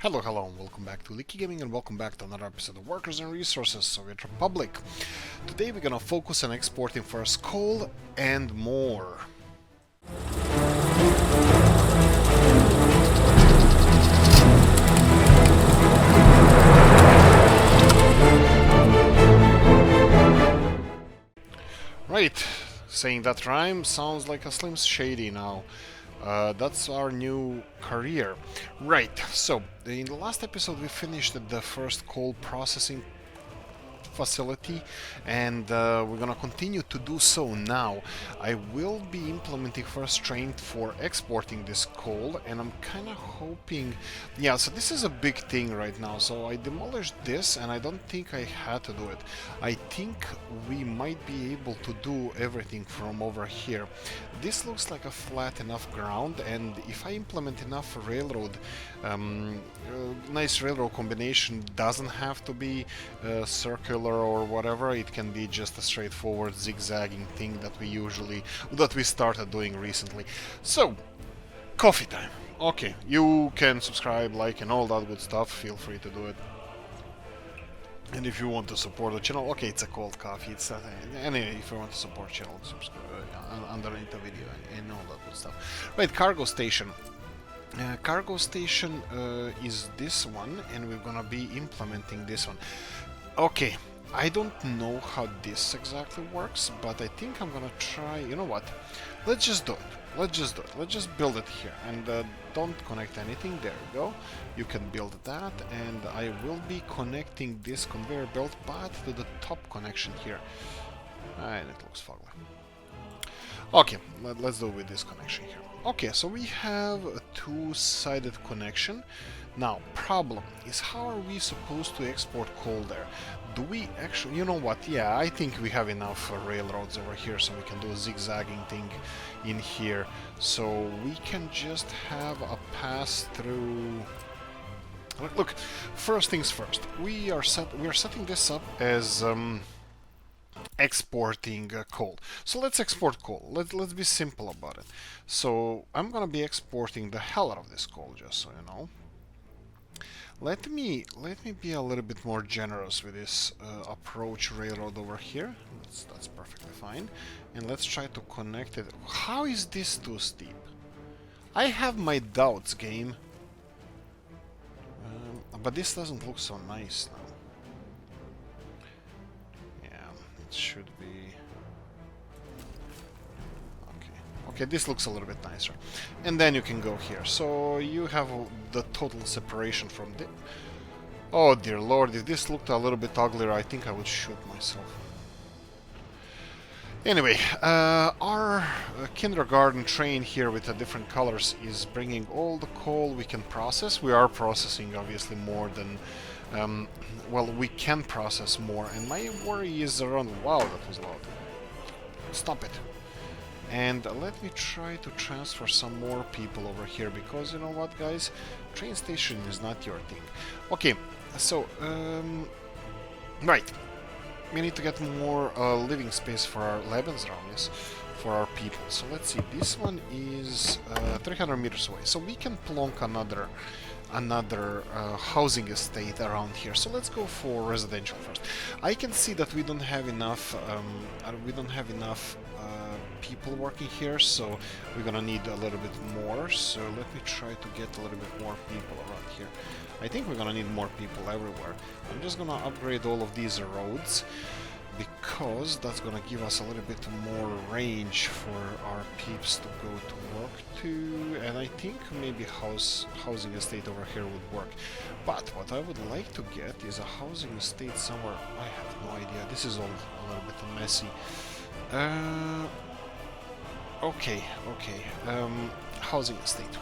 Hello, and welcome back to Oolykee Gaming, and welcome back to another episode of Workers and Resources, Soviet Republic. Today we're gonna focus on exporting first coal and more. Right, saying that rhyme sounds like a Slim Shady now. That's our new career. Right, so in the last episode we finished the first coal processing facility, and we're gonna continue to do so now. I will be implementing first train for exporting this coal, and I'm kind of hoping, yeah, so this is a big thing right now. So I demolished this, and I don't think I had to do it. I think we might be able to do everything from over here. This looks like a flat enough ground, and if I implement enough railroad, nice railroad combination, doesn't have to be circular or whatever. It can be just a straightforward zigzagging thing that we started doing recently. So, coffee time. Okay, you can subscribe, like, and all that good stuff. Feel free to do it. And if you want to support the channel, okay, it's a cold coffee. It's anyway, if you want to support the channel, subscribe underneath the video and all that good stuff. Right, cargo station. Cargo station is this one, and we're gonna be implementing this one. Okay, I don't know how this exactly works, but I think I'm gonna try. You know what? Let's just do it. Let's just build it here, and don't connect anything. There you go. You can build that, and I will be connecting this conveyor belt path to the top connection here. And it looks fugly. Okay, let's do with this connection here. Okay, so we have a two-sided connection. Now, problem is, how are we supposed to export coal there? Do we actually, you know what, yeah, I think we have enough railroads over here, so we can do a zigzagging thing in here. So we can just have a pass through. Look, first things first, we are setting this up as exporting coal. So let's export coal. Let's be simple about it. So I'm gonna be exporting the hell out of this coal, just so you know. Let me be a little bit more generous with this approach railroad over here. That's perfectly fine. And let's try to connect it. How is this too steep? I have my doubts, game. But this doesn't look so nice now. Should be okay, this looks a little bit nicer, and then you can go here, so you have the total separation from the. Oh dear lord, if this looked a little bit uglier, I think I would shoot myself. Anyway, our kindergarten train here with the different colors is bringing all the coal we can process. We are processing obviously more than well, we can process more, and my worry is around. Wow, that was loud. Stop it. And let me try to transfer some more people over here, because you know what, guys, train station is not your thing. Okay, so right, we need to get more living space for our Lebensraum, for our people. So let's see, this one is 300 meters away, so we can plonk another housing estate around here. So let's go for residential first. I can see that we don't have enough people working here, so we're gonna need a little bit more. So let me try to get a little bit more people around here. I think we're gonna need more people everywhere. I'm just gonna upgrade all of these roads, because that's gonna give us a little bit more range for our peeps to go to work to, and I think maybe housing estate over here would work. But what I would like to get is a housing estate somewhere. I have no idea. This is all a little bit messy. Okay. Housing estate.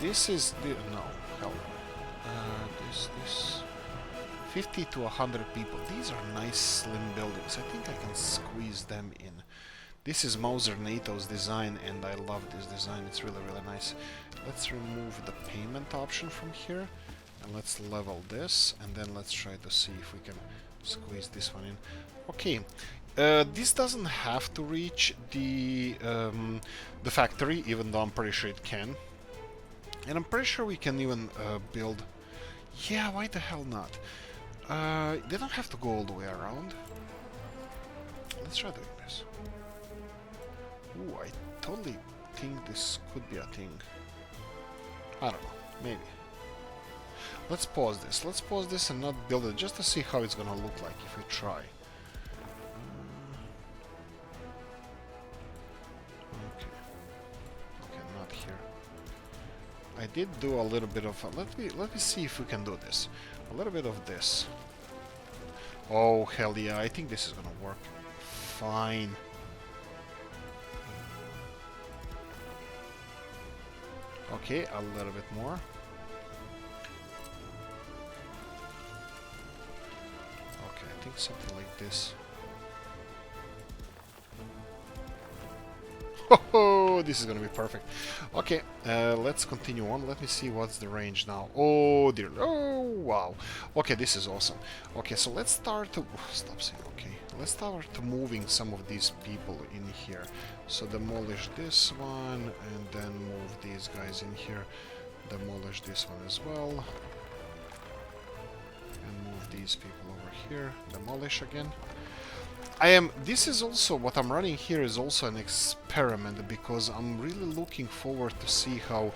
This is the no hell. This. 50 to 100 people. These are nice slim buildings. I think I can squeeze them in. This is Mauser NATO's design, and I love this design. It's really nice. Let's remove the payment option from here, and let's level this, and then let's try to see if we can squeeze this one in. Okay, this doesn't have to reach the factory, even though I'm pretty sure it can. And I'm pretty sure we can even build... Yeah, why the hell not? They don't have to go all the way around. Let's try doing this. Ooh, I totally think this could be a thing. I don't know, maybe. Let's pause this. Let's pause this and not build it, just to see how it's gonna look like if we try. Okay. Okay, not here. I did do a little bit of... let me see if we can do this. A little bit of this. Oh, hell yeah, I think this is gonna work. Fine. Okay, a little bit more. Okay, I think something like this. Oh, this is gonna be perfect. Okay, let's continue on. Let me see what's the range now. Oh dear. Oh wow. Okay, this is awesome. Okay, so let's start to stop saying okay. Let's start moving some of these people in here. So demolish this one and then move these guys in here. Demolish this one as well. And move these people over here. Demolish again. This is also, what I'm running here is also an experiment, because I'm really looking forward to see how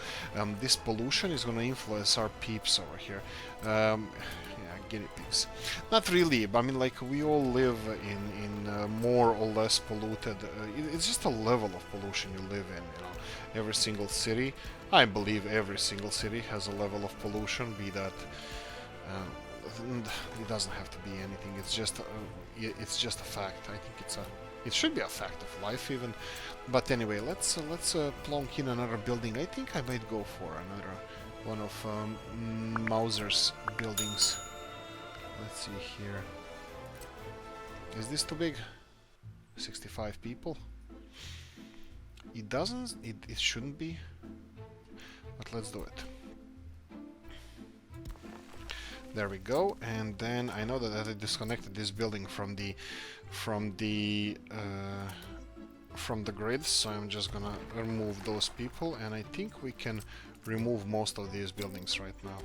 this pollution is going to influence our peeps over here. Yeah, guinea pigs. Not really, but I mean, like, we all live in more or less polluted, it's just a level of pollution you live in, you know. Every single city, I believe every single city has a level of pollution, be that... it doesn't have to be anything. It's just a fact. I think it should be a fact of life even. But anyway, let's plonk in another building. I think I might go for another one of Mauser's buildings. Let's see here. Is this too big? 65 people. It shouldn't be. But let's do it. There we go, and then I know that I disconnected this building from the grid, so I'm just gonna remove those people, and I think we can remove most of these buildings right now.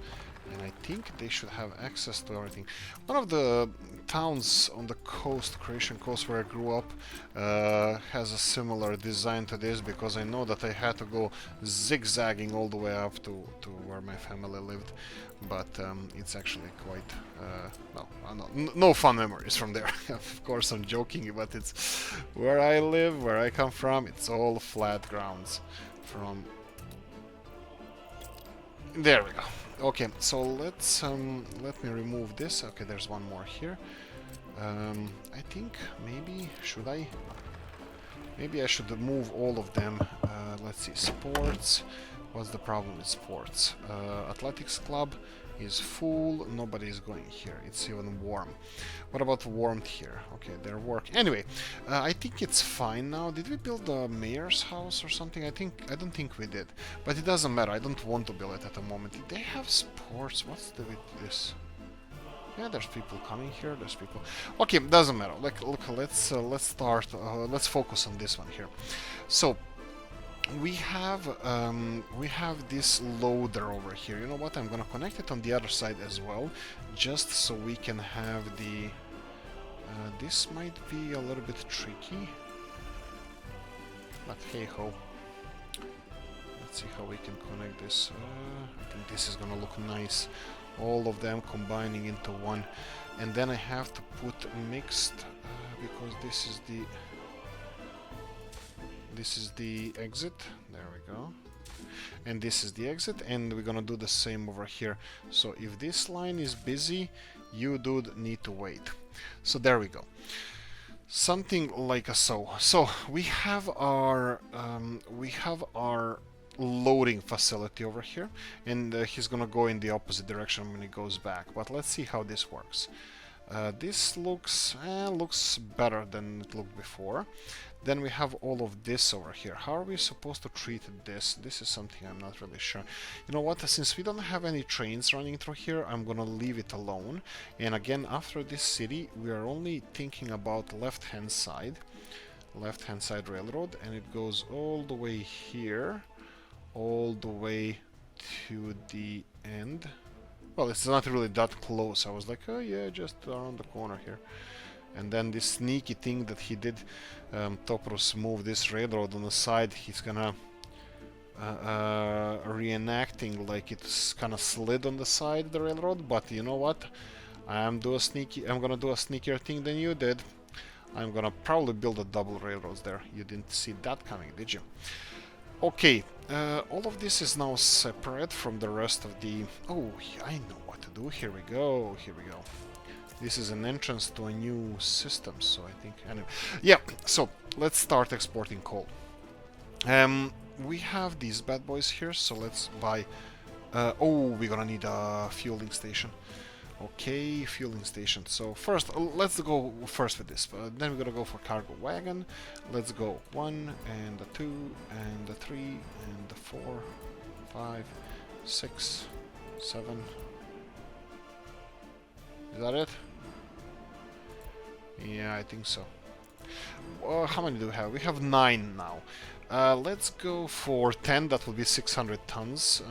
And I think they should have access to everything. One of the towns on the coast, Croatian coast, where I grew up, has a similar design to this, because I know that I had to go zigzagging all the way up to where my family lived. But it's actually quite... no fun memories from there. Of course I'm joking, but it's where I live, where I come from, it's all flat grounds. There we go. Okay, so let me remove this. Okay, there's one more here. I think maybe I should move all of them. Let's see, sports. What's the problem with sports? Athletics club is full. Nobody is going here. It's even warm. What about warmth here? Okay, they're working. Anyway, I think it's fine now. Did we build the mayor's house or something? I don't think we did. But it doesn't matter. I don't want to build it at the moment. They have sports. What's the with this? Yeah, there's people coming here. There's people. Okay, doesn't matter. Like, look, let's start. Let's focus on this one here. So we have this loader over here. You know what? I'm gonna connect it on the other side as well, just so we can have the. This might be a little bit tricky, but hey ho. Let's see how we can connect this. I think this is gonna look nice. All of them combining into one, and then I have to put mixed because this is the exit. There we go. And this is the exit, and we're gonna do the same over here. So if this line is busy, you dude need to wait. So there we go. Something like a so. So we have our loading facility over here, and he's gonna go in the opposite direction when he goes back. But let's see how this works. This looks better than it looked before. Then we have all of this over here. How are we supposed to treat this? This is something I'm not really sure. You know what? Since we don't have any trains running through here, I'm gonna leave it alone. And again, after this city, we are only thinking about left-hand side railroad, and it goes all the way here, all the way to the end. Well, it's not really that close. I was like, oh yeah, just around the corner here. And then this sneaky thing that he did, Toprus move this railroad on the side. He's gonna reenacting like it's kind of slid on the side of the railroad. But you know what? I'm gonna do a sneakier thing than you did. I'm gonna probably build a double railroads there. You didn't see that coming, did you? Okay, all of this is now separate from the rest of the... Oh, I know what to do. Here we go, here we go. This is an entrance to a new system, so I think... Anyway, yeah, so let's start exporting coal. We have these bad boys here, so let's buy... oh, we're gonna need a fueling station. Okay, fueling station. So first, let's go first with this. Then we're gonna go for cargo wagon. Let's go 1 and a 2 and a 3 and a 4, 5, 6, 7. Is that it? Yeah, I think so. How many do we have? We have 9 now. Let's go for 10. That will be 600 tons.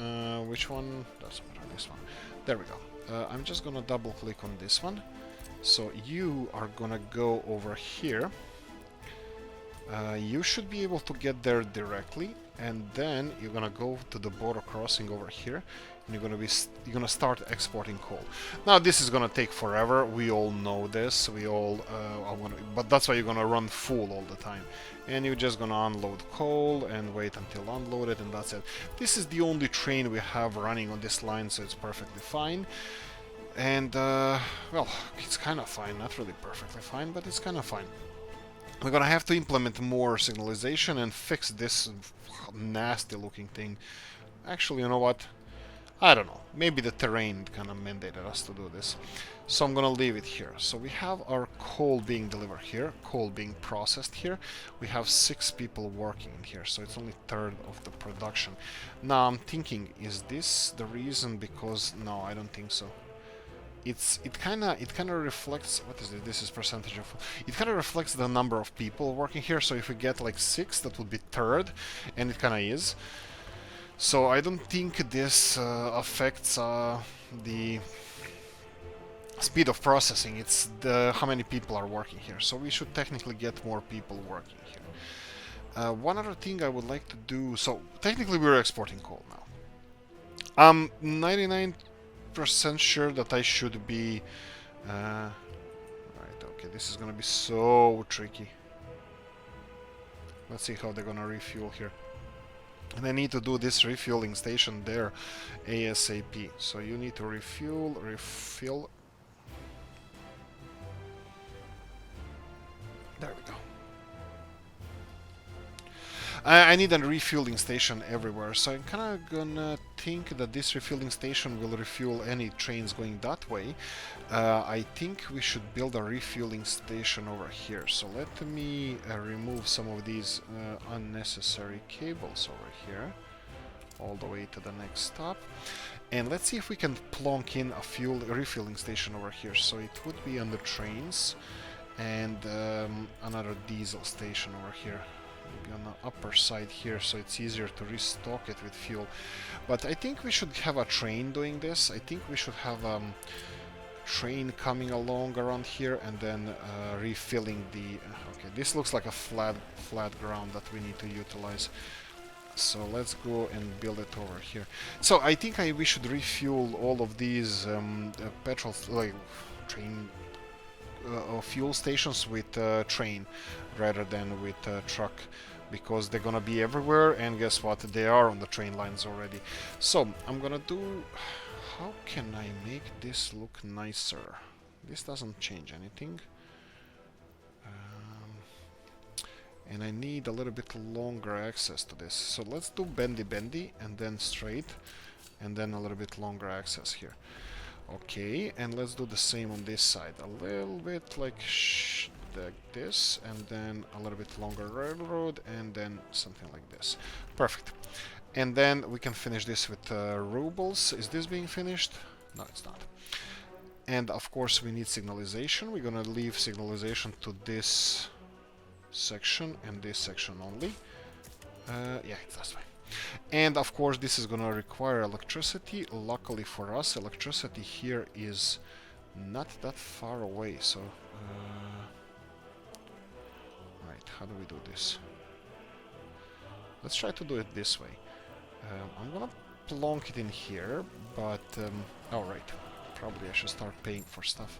Which one? Doesn't matter. This one. There we go. I'm just gonna double click on this one. So you are gonna go over here. You should be able to get there directly, and then you're gonna go to the border crossing over here, and you're gonna start exporting coal. Now this is gonna take forever. We all know this. But that's why you're gonna run full all the time, and you're just gonna unload coal and wait until unloaded, and that's it. This is the only train we have running on this line, so it's perfectly fine. And well, it's kind of fine. Not really perfectly fine, but it's kind of fine. We're gonna have to implement more signalization and fix this nasty looking thing. Actually, you know what? I don't know. Maybe the terrain kind of mandated us to do this. So I'm gonna leave it here. So we have our coal being delivered here, coal being processed here. We have 6 people working in here, so it's only third of the production. Now I'm thinking, is this the reason? Because no, I don't think so. It kind of reflects, what is it? This is percentage of... It kind of reflects the number of people working here, so if we get like 6, that would be third, and it kind of is. So I don't think this affects the speed of processing. It's how many people are working here. So we should technically get more people working here. One other thing I would like to do... So technically we're exporting coal now. I'm 99% sure that I should be... right, okay, this is gonna be so tricky. Let's see how they're gonna refuel here. And I need to do this refueling station there ASAP. So you need to refill. There we go. I need a refueling station everywhere, so I'm kind of gonna think that this refueling station will refuel any trains going that way. I think we should build a refueling station over here. So let me remove some of these unnecessary cables over here, all the way to the next stop. And let's see if we can plonk in a refueling station over here. So it would be on the trains, and another diesel station over here. Maybe on the upper side here, so it's easier to restock it with fuel. But I think we should have a train doing this. I think we should have train coming along around here, and then refilling the... okay, this looks like a flat ground that we need to utilize. So let's go and build it over here. So I think we should refuel all of these petrol, like train fuel stations with train rather than with truck, because they're gonna be everywhere, and guess what, they are on the train lines already. So I'm gonna do... how can I make this look nicer? This doesn't change anything. And I need a little bit longer access to this. So let's do bendy and then straight, and then a little bit longer access here. Okay, and let's do the same on this side. A little bit like this, and then a little bit longer railroad, and then something like this. Perfect. And then we can finish this with rubles. Is this being finished? No, it's not. And of course we need signalization. We're gonna leave signalization to this section and this section only. Yeah, that's fine. And of course this is gonna require electricity. Luckily for us, electricity here is not that far away, so right, how do we do this? Let's try to do it this way. I'm gonna plonk it in here, but oh right, probably I should start paying for stuff.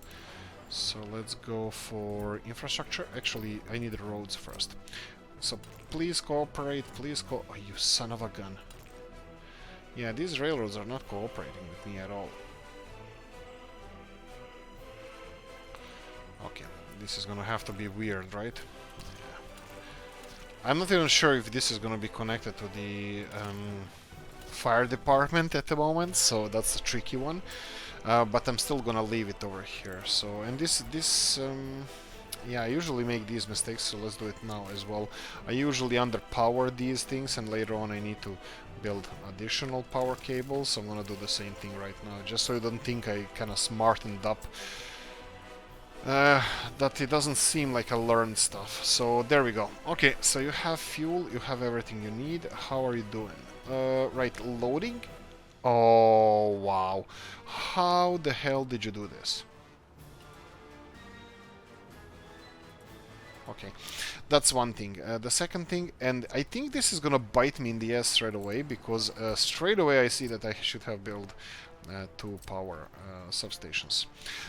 So let's go for infrastructure. Actually, I need roads first. So please cooperate, please oh, you son of a gun. Yeah, these railroads are not cooperating with me at all. Okay, this is gonna have to be weird, right? Yeah. I'm not even sure if this is gonna be connected to the fire department at the moment, so that's a tricky one. But I'm still gonna leave it over here. So, and yeah, I usually make these mistakes, so let's do it now as well. I usually underpower these things, and later on I need to build additional power cables, so I'm gonna do the same thing right now, just so you don't think I kinda smartened up. That it doesn't seem like I learned stuff. So there we go. Okay, so you have fuel, you have everything you need. How are you doing? Right, loading? Oh, wow. How the hell did you do this? Okay, that's one thing. The second thing, and I think this is gonna bite me in the ass straight away, because straight away I see that I should have built 2 power substations.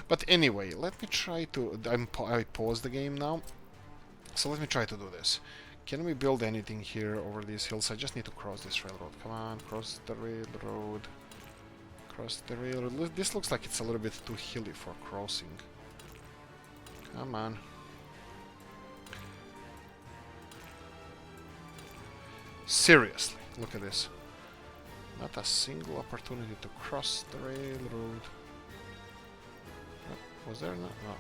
But anyway, let me try to... I pause the game now, so let me try to do this. Can we build anything here over these hills? I just need to cross this railroad. Come on, cross the railroad. Cross the railroad. This looks like it's a little bit too hilly for crossing. Come on. Seriously, look at this. Not a single opportunity to cross the railroad. Was there not? No.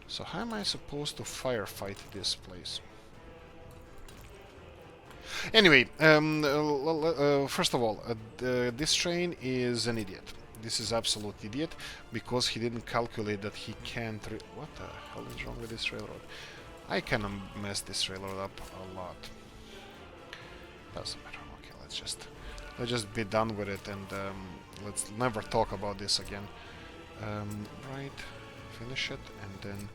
So how am I supposed to firefight this place? Anyway, first of all, this train is an idiot. This is absolute idiot, because he didn't calculate that he can't... What the hell is wrong with this railroad? I kinda messed this railroad up a lot. Doesn't matter. Okay, let's just be done with it, and let's never talk about this again. Right, finish it, and then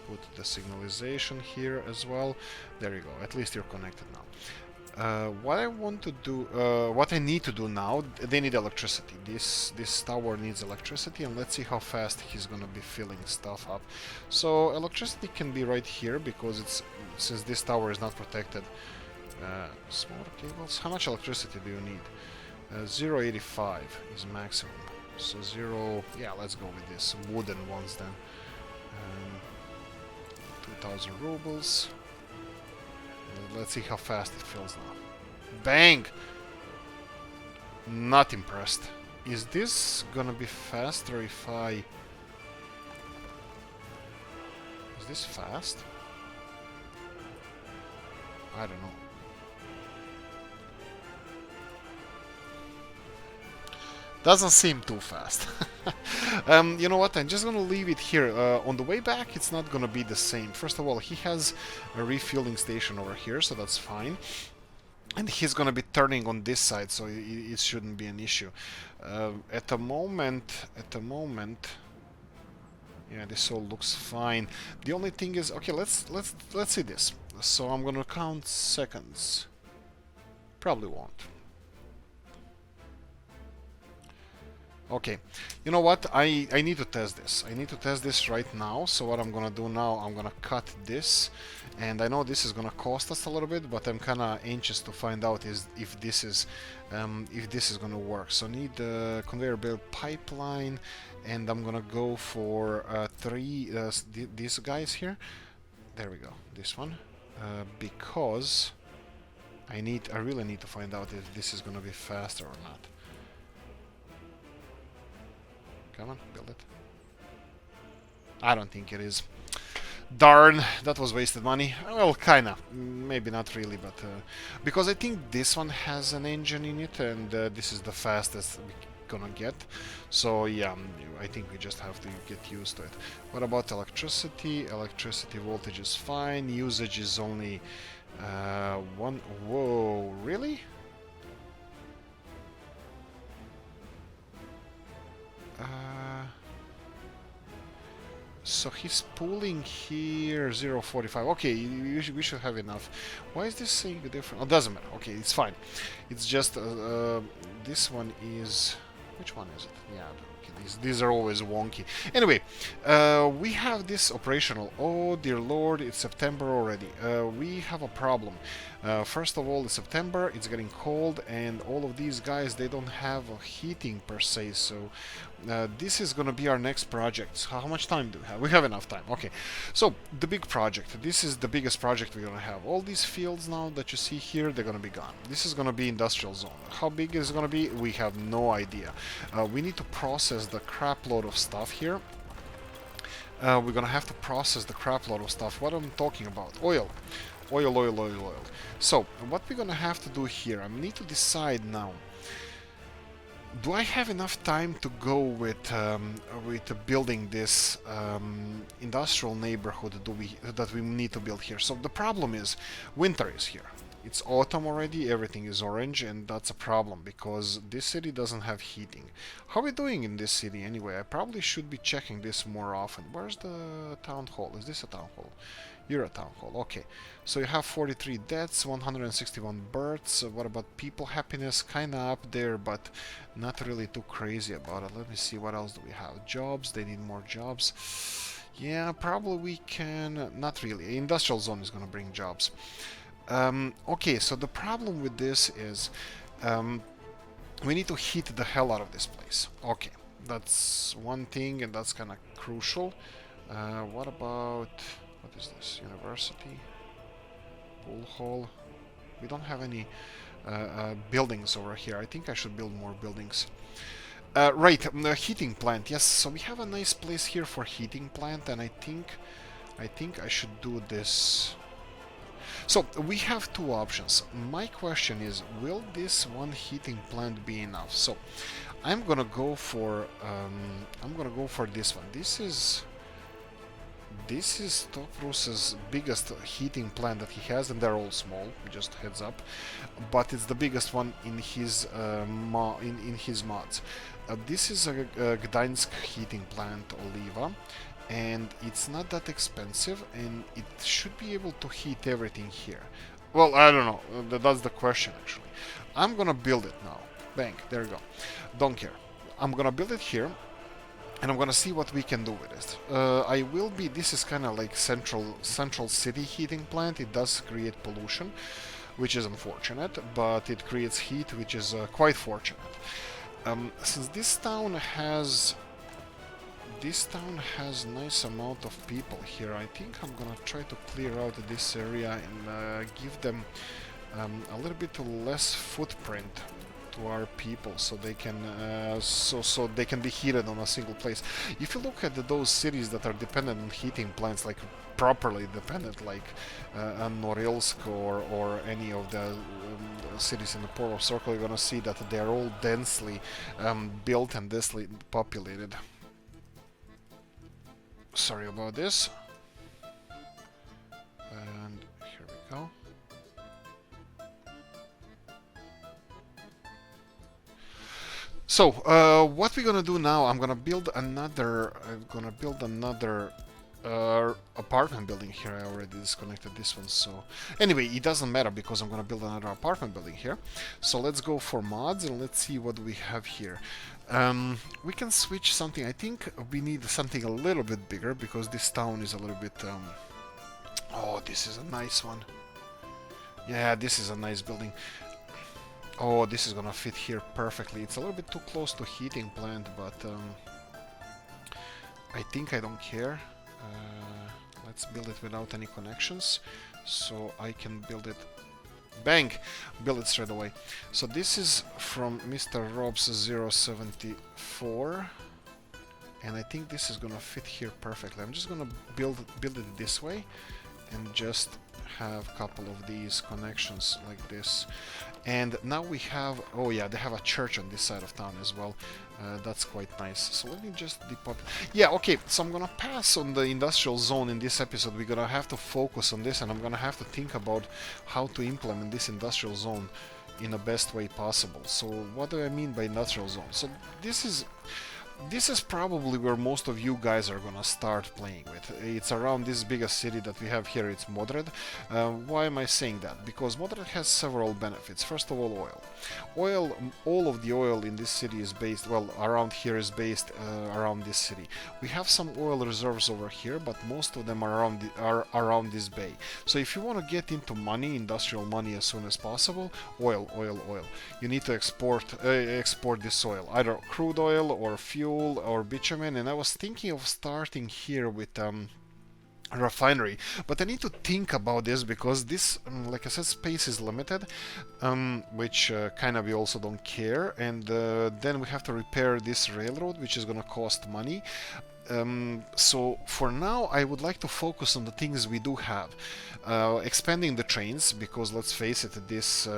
put the signalization here as well. There you go. At least you're connected now. What I want to do, what I need to do now, they need electricity. This tower needs electricity, and let's see how fast he's gonna be filling stuff up. So electricity can be right here, because since this tower is not protected. Smaller cables. How much electricity do you need? 0.85 is maximum. So 0. Yeah, let's go with this wooden ones then. 2,000 rubles. Let's see how fast it fills now. Bang! Not impressed. Is this gonna be faster if I... Is this fast? I don't know. Doesn't seem too fast. You know what, I'm just gonna leave it here. On the way back, it's not gonna be the same. First of all, he has a refueling station over here, so that's fine. And he's gonna be turning on this side, so it shouldn't be an issue. At the moment, yeah, this all looks fine. The only thing is, okay, let's see this. So I'm gonna count seconds. Probably won't. Okay, you know what, I need to test this. I need to test this right now. So what I'm gonna do now, I'm gonna cut this, and I know this is gonna cost us a little bit, but I'm kinda anxious to find out if this is gonna work. So need the conveyor belt pipeline, and I'm gonna go for 3 these guys here. There we go, this one, because I really need to find out if this is gonna be faster or not. Come on, build it. I don't think it is. Darn, that was wasted money. Well, kinda. Maybe not really, but... because I think this one has an engine in it, and this is the fastest gonna get. So yeah, I think we just have to get used to it. What about electricity? Electricity voltage is fine. Usage is only one. Whoa, really? So he's pulling here 0.45. Okay, we should have enough. Why is this saying different? Oh, doesn't matter. Okay, it's fine. It's just this one is. Which one is it? Yeah, okay, these are always wonky. Anyway, we have this operational. Oh dear lord, it's September already. We have a problem. First of all, it's September, it's getting cold, and all of these guys, they don't have a heating per se, so this is gonna be our next project. So how much time do we have? We have enough time. Okay, so the big project. This is the biggest project we're gonna have. All these fields now that you see here, they're gonna be gone. This is gonna be industrial zone. How big is it gonna be? We have no idea. We need to process the crap load of stuff here. We're gonna have to process the crap load of stuff. What I'm talking about? Oil. Oil. So, what we're gonna have to do here, I need to decide now. Do I have enough time to go with building this industrial neighborhood that we need to build here? So the problem is, winter is here. It's autumn already, everything is orange, and that's a problem because this city doesn't have heating. How are we doing in this city anyway? I probably should be checking this more often. Where's the town hall? Is this a town hall? You're a town hall, okay. So you have 43 deaths, 161 births. What about people happiness? Kinda up there, but not really too crazy about it. Let me see, what else do we have? Jobs, they need more jobs. Yeah, probably we can... Not really. Industrial zone is gonna bring jobs. Okay, so the problem with this is we need to heat the hell out of this place. Okay, that's one thing, and that's kind of crucial. What about... What is this? University? Pool hall? We don't have any buildings over here. I think I should build more buildings. Right, the heating plant. Yes, so we have a nice place here for heating plant, and I think I should do this. So we have two options. My question is, will this one heating plant be enough? So I'm gonna go for this one. This is Toprus's biggest heating plant that he has, and they're all small, just heads up. But it's the biggest one in his his mods. This is a Gdańsk heating plant, Oliva, and it's not that expensive, and it should be able to heat everything here. Well, I don't know. That's the question, actually. I'm gonna build it now. Bang, there you go. Don't care. I'm gonna build it here, and I'm gonna see what we can do with it. This is kind of like central city heating plant. It does create pollution, which is unfortunate, but it creates heat, which is quite fortunate. Since this town has nice amount of people here, I think I'm gonna try to clear out this area and give them a little bit less footprint to our people, so they can so they can be heated on a single place. If you look at those cities that are dependent on heating plants, like properly dependent, like Norilsk or any of the cities in the polar circle, you're gonna see that they're all densely built and densely populated. Sorry about this. And here we go. So, what we're gonna do now, I'm gonna build another apartment building here. I already disconnected this one, so anyway, it doesn't matter because I'm gonna build another apartment building here. So let's go for mods and let's see what we have here. We can switch something. I think we need something a little bit bigger because this town is a little bit oh, this is a nice one. Yeah, this is a nice building. Oh, this is gonna fit here perfectly. It's a little bit too close to heating plant, but I think I don't care. Let's build it without any connections, so I can build it. Bang! Build it straight away. So this is from Mr. Rob's 074, and I think this is gonna fit here perfectly. I'm just gonna build it this way and just have a couple of these connections like this. And now we have, oh yeah, they have a church on this side of town as well. That's quite nice. So let me just depop. Yeah, okay, so I'm gonna pass on the industrial zone in this episode. We're gonna have to focus on this, and I'm gonna have to think about how to implement this industrial zone in the best way possible. So what do I mean by industrial zone? So this is probably where most of you guys are gonna start playing with. It's around this biggest city that we have here, it's Modred. Why am I saying that? Because Modred has several benefits. First of all, oil. All of the oil in this city is based, well, around here is based around this city. We have some oil reserves over here, but most of them are around this bay. So if you want to get into money, industrial money as soon as possible, oil. You need to export this oil, either crude oil or fuel or bitumen, and I was thinking of starting here with refinery, but I need to think about this because this, like I said, space is limited, which kind of we also don't care, and then we have to repair this railroad, which is gonna cost money. So for now I would like to focus on the things we do have. Expanding the trains, because let's face it, this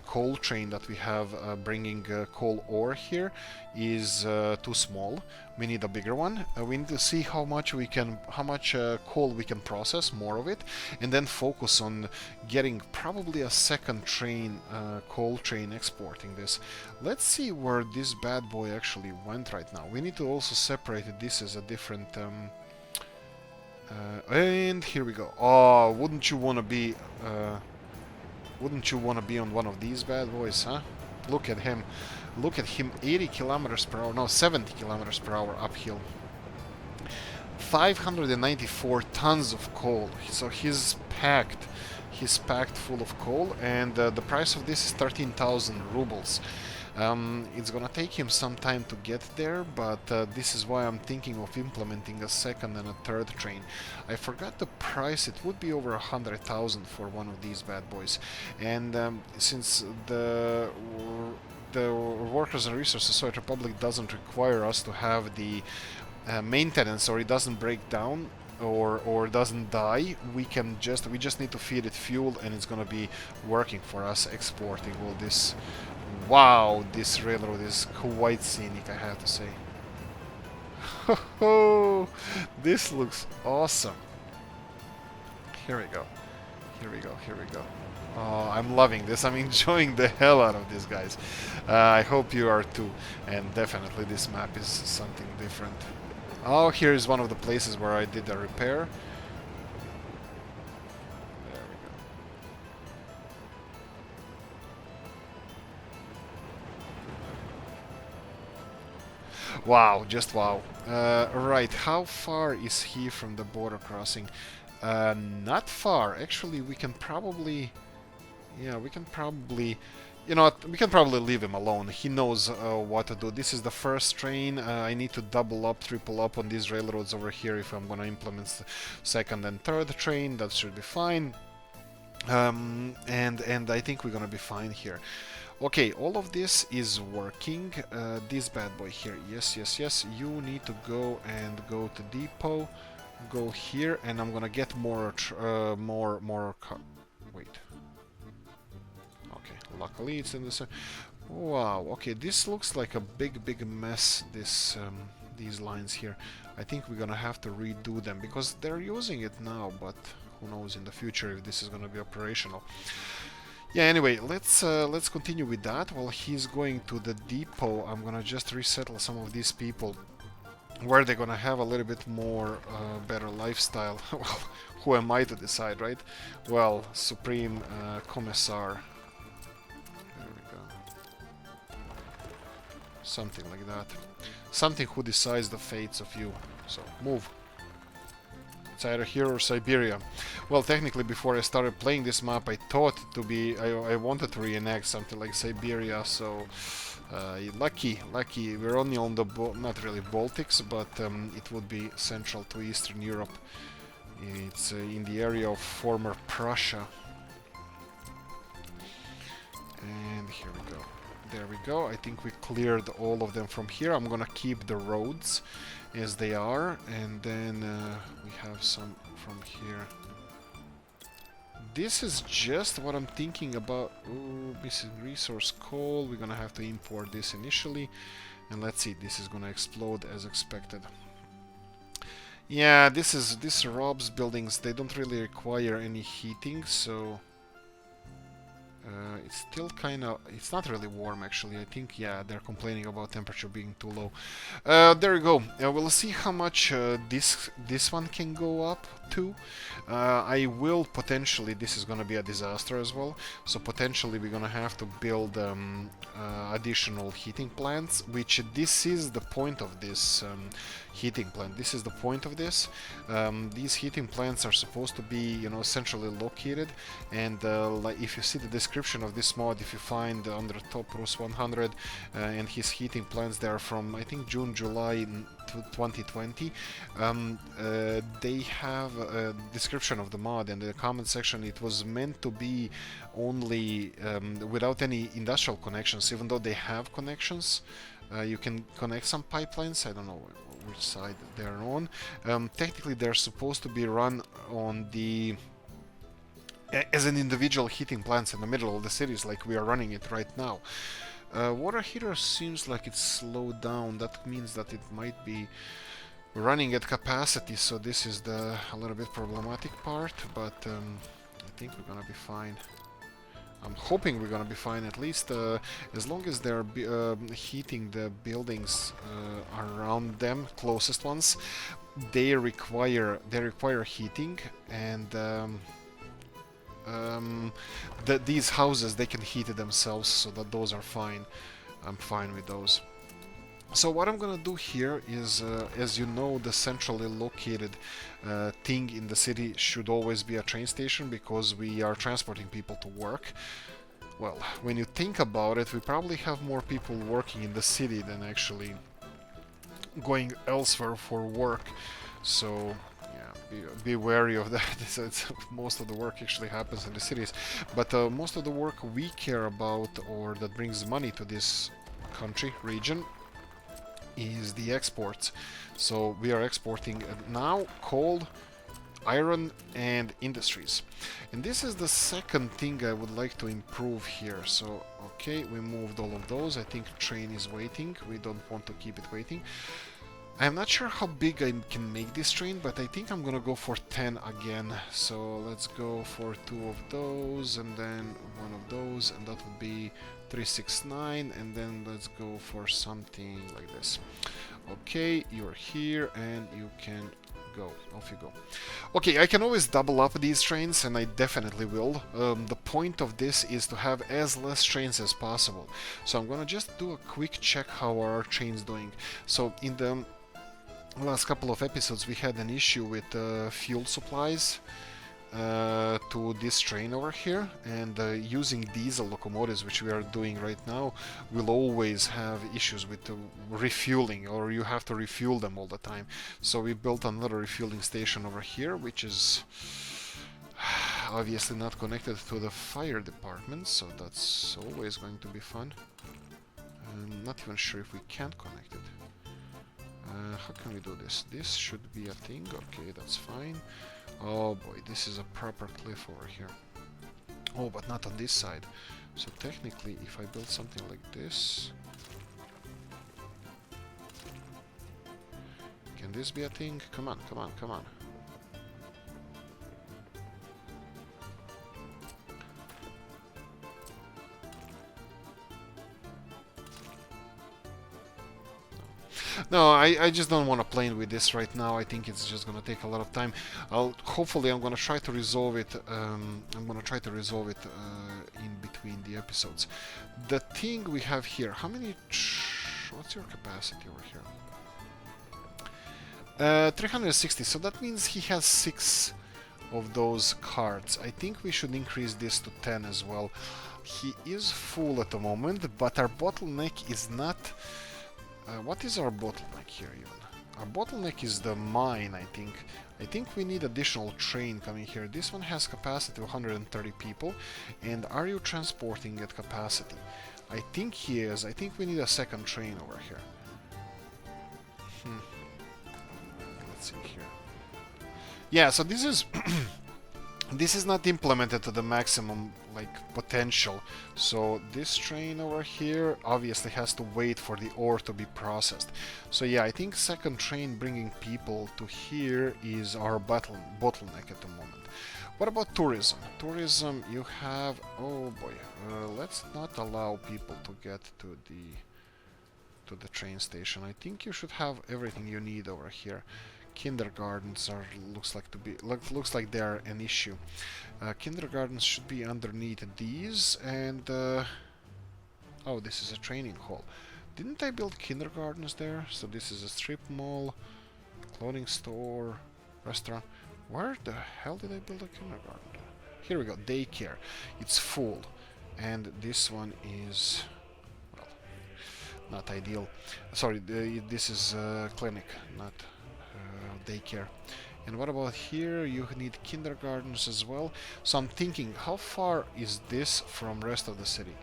coal train that we have bringing coal ore here is too small. We need a bigger one. We need to see how much coal we can process, more of it, and then focus on getting probably a second train, coal train, exporting this. Let's see where this bad boy actually went right now. We need to also separate this as a different and here we go. Oh, wouldn't you want to be on one of these bad boys, huh? Look at him. Look at him, 80 kilometers per hour, no, 70 kilometers per hour uphill. 594 tons of coal. So he's packed full of coal, and the price of this is 13,000 rubles. It's gonna take him some time to get there, but this is why I'm thinking of implementing a second and a third train. I forgot the price. It would be over 100,000 for one of these bad boys, and since the Workers and Resources Society Republic doesn't require us to have the maintenance, or it doesn't break down or doesn't die, we just need to feed it fuel, and it's gonna be working for us, exporting all this. Wow, this railroad is quite scenic, I have to say. This looks awesome. Here we go. Oh, I'm loving this. I'm enjoying the hell out of this, guys. I hope you are too. And definitely this map is something different. Oh, here is one of the places where I did a repair. There we go. Wow, just wow. Right, how far is he from the border crossing? Not far. Actually, we can probably... Yeah, we can probably... You know what, we can probably leave him alone. He knows what to do. This is the first train. I need to double up, triple up on these railroads over here if I'm gonna implement the second and third train. That should be fine. And I think we're gonna be fine here. Okay, all of this is working. This bad boy here, yes. You need to go to depot. Go here, and I'm gonna get more. Wait. Okay, luckily it's in the. Wow. Okay, this looks like a big mess. These lines here. I think we're gonna have to redo them because they're using it now, but who knows in the future if this is gonna be operational. Yeah, anyway, let's continue with that. While he's going to the depot, I'm gonna just resettle some of these people where they're gonna have a little bit more better lifestyle. Well, who am I to decide, right? Well, Supreme Commissar. There we go. Something like that. Something who decides the fates of you. So, move. It's either here or Siberia. Well, technically, before I started playing this map, I thought to be... I wanted to reenact something like Siberia, so... lucky. We're only on the... not really Baltics, but it would be Central to Eastern Europe. It's in the area of former Prussia. And here we go. There we go. I think we cleared all of them from here. I'm gonna keep the roads as they are, and then we have some from here this is just what I'm thinking about. Ooh, missing resource coal. We're gonna have to import this initially. And let's see, this is gonna explode as expected. Yeah, this robs buildings. They don't really require any heating, so it's still kind of... It's not really warm, actually. I think, yeah, they're complaining about temperature being too low. There you go. We'll see how much this one can go up to. I will potentially... This is going to be a disaster as well. So potentially we're going to have to build additional heating plants, which this is the point of this heating plant. This is the point of this. These heating plants are supposed to be, you know, centrally located, and like if you see the description of this mod, if you find under top Rus 100 and his heating plants, they are from I think June, July 2020. They have a description of the mod, and in the comment section it was meant to be only without any industrial connections, even though they have connections. You can connect some pipelines. I don't know which side they're on. Technically they're supposed to be run on the as an individual heating plants in the middle of the cities, like we are running it right now. Water heater seems like it's slowed down. That means that it might be running at capacity, so this is the a little bit problematic part, but I think we're gonna be fine. I'm hoping we're gonna be fine, at least as long as they're heating the buildings around them, closest ones. They require heating, and these houses, they can heat it themselves, so that those are fine. I'm fine with those. So what I'm gonna do here is, as you know, the centrally located thing in the city should always be a train station, because we are transporting people to work. Well, when you think about it, we probably have more people working in the city than actually going elsewhere for work. So yeah, be wary of that. Most of the work actually happens in the cities, but most of the work we care about, or that brings money to this country, region, is the exports. So we are exporting now coal, iron, and industries. And this is the second thing I would like to improve here. So okay, we moved all of those. I think train is waiting. We don't want to keep it waiting. I'm not sure how big I can make this train, but I think I'm gonna go for 10 again. So let's go for 2 of those, and then 1 of those, and that would be 369, and then let's go for something like this. Okay, you're here, and you can go. Off you go. Okay, I can always double up these trains, and I definitely will. The point of this is to have as less trains as possible. So I'm gonna just do a quick check how are our trains doing. So in the last couple of episodes we had an issue with fuel supplies to this train over here, and using diesel locomotives, which we are doing right now, will always have issues with refueling, or you have to refuel them all the time. So we built another refueling station over here, which is obviously not connected to the fire department, so that's always going to be fun. I'm not even sure if we can connect it. How can we do this? This should be a thing. Okay, that's fine. Oh boy, this is a proper cliff over here. Oh, but not on this side. So technically, if I build something like this... Can this be a thing? Come on, come on, come on. No, I just don't want to play with this right now. I think it's just gonna take a lot of time. Hopefully I'm gonna try to resolve it. In between the episodes. The thing we have here. How many? What's your capacity over here? 360. So that means he has 6 of those cards. I think we should increase this to 10 as well. He is full at the moment, but our bottleneck is not. What is our bottleneck here even? Our bottleneck is the mine, I think. I think we need additional train coming here. This one has capacity of 130 people. And are you transporting at capacity? I think he is. I think we need a second train over here. Let's see here. Yeah, so this is this is not implemented to the maximum like potential, so this train over here obviously has to wait for the ore to be processed. So yeah, I think second train bringing people to here is our bottleneck at the moment. What about tourism? Tourism, you have, oh boy, let's not allow people to get to the train station. I think you should have everything you need over here. Kindergartens are looks like they are an issue. Kindergartens should be underneath these, and oh, this is a training hall. Didn't I build kindergartens there? So this is a strip mall, clothing store, restaurant. Where the hell did I build a kindergarten? Here we go, daycare. It's full, and this one is, well, not ideal. Sorry, this is clinic, not daycare. And what about here? You need kindergartens as well. So I'm thinking, how far is this from rest of the city?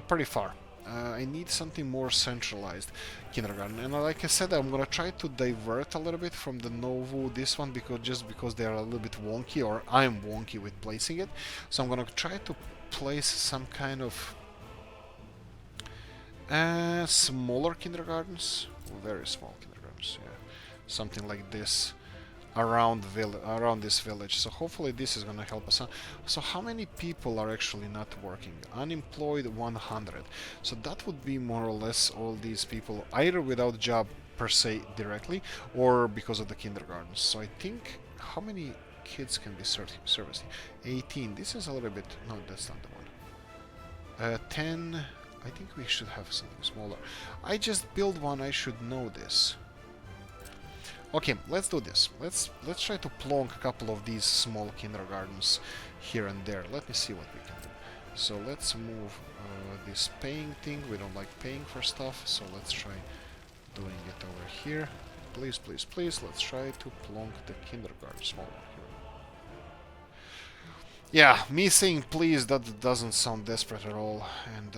Pretty far. I need something more centralized kindergarten. And like I said, I'm gonna try to divert a little bit from the Novu this one because they are a little bit wonky, or I'm wonky with placing it. So I'm gonna try to place some kind of smaller kindergartens, very small kindergartens. Yeah, something like this around this village. So hopefully this is gonna help us out. So how many people are actually not working? Unemployed 100. So that would be more or less all these people either without job per se directly or because of the kindergartens. So I think, how many kids can be serviced? 18. This is a little bit, no, that's not the one. 10. I think we should have something smaller. I just built one, I should know this. Okay, let's do this. Let's try to plonk a couple of these small kindergartens here and there. Let me see what we can do. So let's move this paying thing. We don't like paying for stuff, so let's try doing it over here. Please, please, please, let's try to plonk the kindergarten small one here. Yeah, me saying please, that doesn't sound desperate at all, and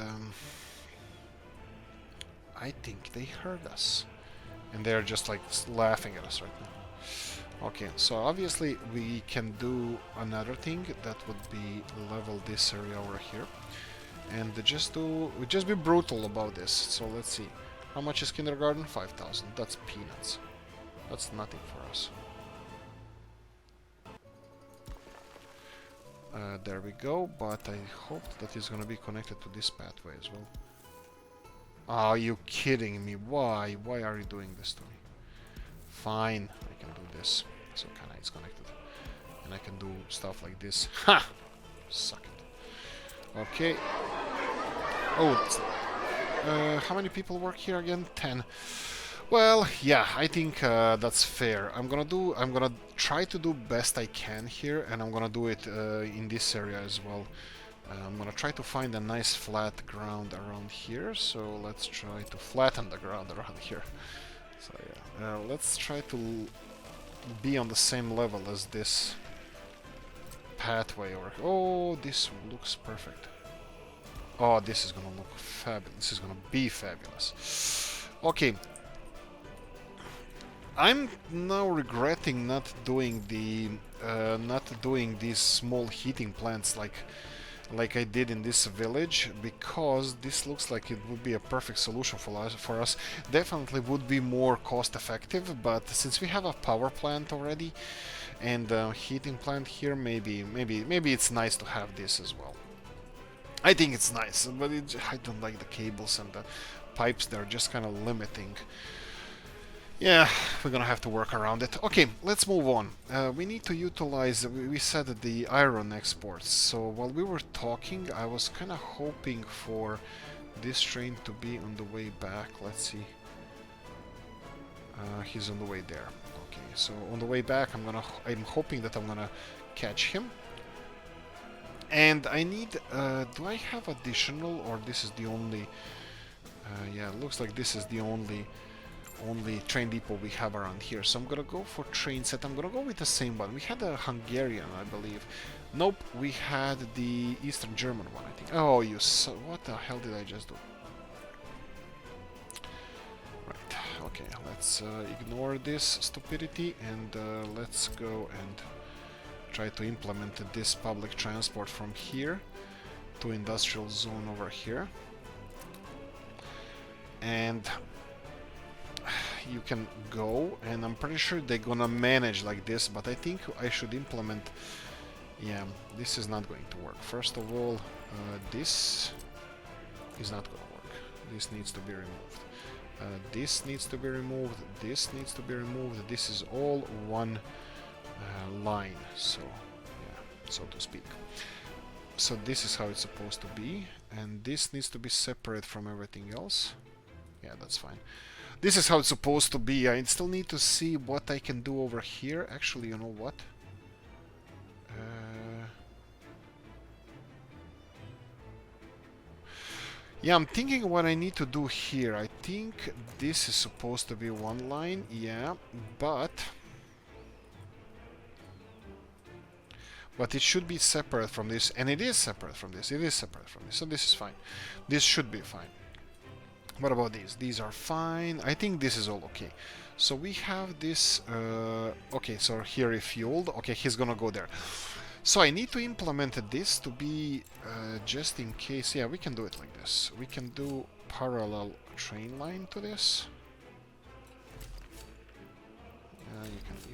I think they heard us. And they're just like laughing at us right now. Okay, so obviously we can do another thing that would be level this area over here, and just be brutal about this. So let's see, how much is kindergarten? 5,000. That's peanuts. That's nothing for us. There we go. But I hope that it's gonna be connected to this pathway as well. Are you kidding me? Why? Why are you doing this to me? Fine, I can do this. So kinda it's connected. And I can do stuff like this. Ha! Suck it. Okay. Oh, how many people work here again? 10. Well, yeah, I think that's fair. I'm gonna try to do best I can here, and I'm gonna do it in this area as well. I'm gonna try to find a nice flat ground around here, so let's try to flatten the ground around here. So yeah, let's try to be on the same level as this pathway. Or oh, this looks perfect. Oh, this is gonna look fabulous. This is gonna be fabulous. Okay. I'm now regretting not doing these small heating plants like I did in this village, because this looks like it would be a perfect solution for us. Definitely would be more cost effective, but since we have a power plant already and a heating plant here, maybe it's nice to have this as well. I think it's nice, but I don't like the cables and the pipes. They're just kind of limiting. Yeah, we're gonna have to work around it. Okay, let's move on. We need to utilize, we said the iron exports. So while we were talking, I was kind of hoping for this train to be on the way back. Let's see. He's on the way there. Okay, so on the way back, I'm hoping that I'm gonna catch him. And I need, do I have additional, or this is the only, yeah, it looks like this is the only train depot we have around here. So I'm gonna go for train set. I'm gonna go with the same one. We had a Hungarian, I believe. Nope, we had the Eastern German one, I think. Oh, what the hell did I just do? Right, okay, let's ignore this stupidity and let's go and try to implement this public transport from here to industrial zone over here. And you can go, and I'm pretty sure they're gonna manage like this, but I think I should implement... Yeah, this is not going to work. First of all, this is not gonna work. This needs to be removed. This needs to be removed. This needs to be removed. This is all one line, so yeah, so to speak. So this is how it's supposed to be, and this needs to be separate from everything else. Yeah, that's fine. This is how it's supposed to be. I still need to see what I can do over here. Actually, you know what? Yeah, I'm thinking what I need to do here. I think this is supposed to be one line, yeah, but it should be separate from this, and it is separate from this. It is separate from this, so this is fine. This should be fine. What about these? These are fine. I think this is all okay. So we have this... okay, so here refueled. Okay, he's gonna go there. So I need to implement this to be just in case. Yeah, we can do it like this. We can do parallel train line to this.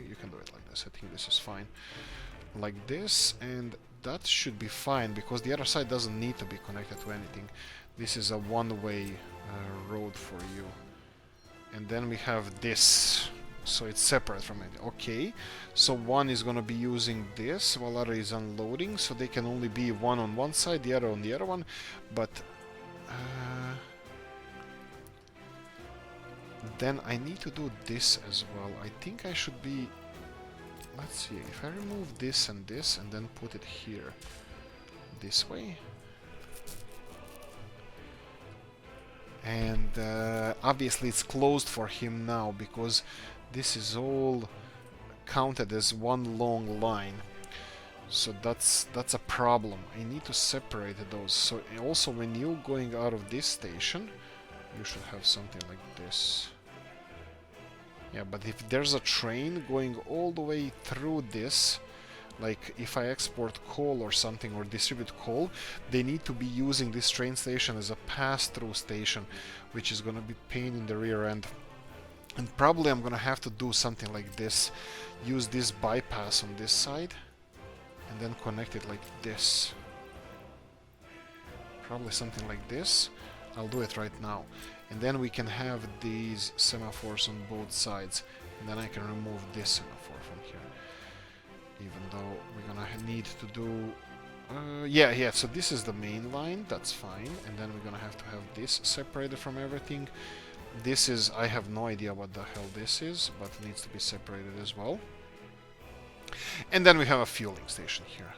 You can do it like this. I think this is fine. Like this, and that should be fine because the other side doesn't need to be connected to anything. This is a one-way road for you. And then we have this. So it's separate from it. Okay, so one is gonna be using this while other is unloading, so they can only be one on one side, the other on the other one. But then I need to do this as well. I think I should be... Let's see, if I remove this and then put it here, this way. And obviously it's closed for him now because this is all counted as one long line. So that's a problem. I need to separate those. So also when you're going out of this station, you should have something like this. Yeah, but if there's a train going all the way through this, like if I export coal or something or distribute coal, they need to be using this train station as a pass-through station, which is gonna be pain in the rear end. And probably I'm gonna have to do something like this, use this bypass on this side, and then connect it like this. Probably something like this. I'll do it right now. And then we can have these semaphores on both sides, and then I can remove this semaphore from here. Even though we're gonna need to do... yeah, so this is the main line, that's fine. And then we're gonna have to have this separated from everything. This is... I have no idea what the hell this is, but it needs to be separated as well. And then we have a fueling station here.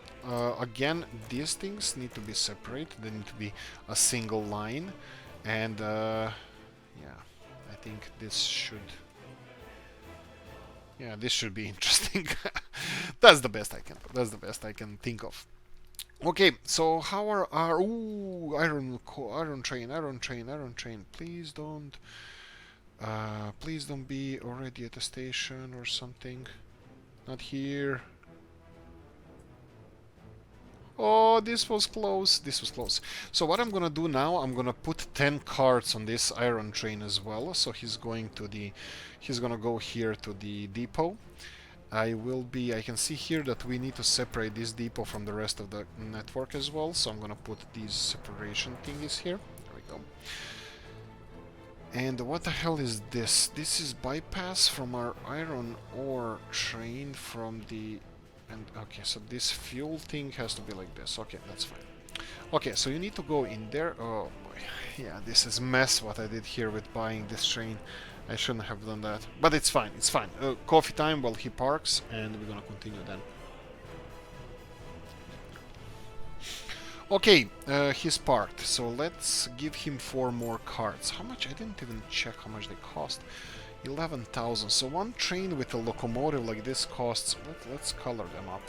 Again, these things need to be separate, they need to be a single line. And yeah, I think this should... Yeah, this should be interesting. That's the best I can do. That's the best I can think of. Okay, so how are our... Ooh, iron train. Please don't be already at the station or something. Not here. Oh, this was close. This was close. So what I'm gonna do now, I'm gonna put 10 carts on this iron train as well. So he's going to the... He's gonna go here to the depot. I can see here that we need to separate this depot from the rest of the network as well. So I'm gonna put these separation thingies here. There we go. And what the hell is this? This is bypass from our iron ore train from the... And okay, so this fuel thing has to be like this. Okay, that's fine. Okay, so you need to go in there. Oh boy, yeah, this is mess what I did here with buying this train. I shouldn't have done that, but it's fine. It's fine. Coffee time while he parks, and we're gonna continue then. Okay, he's parked. So let's give him 4 more carts. How much? I didn't even check how much they cost. 11,000. So one train with a locomotive like this costs... Let's color them up.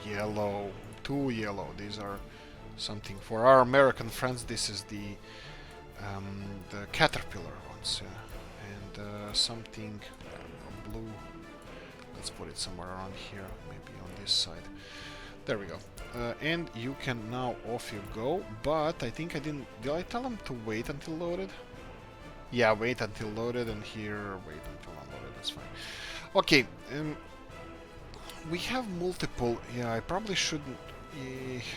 Yellow. 2 yellow. These are something for our American friends. This is the Caterpillar ones. And something blue. let's put it somewhere around here, maybe on this side. There we go. And you can now off you go, but I think I didn't... Did I tell him to wait until loaded? Yeah, wait until loaded, and here, wait until unloaded, that's fine. Okay, we have multiple... Yeah, I probably shouldn't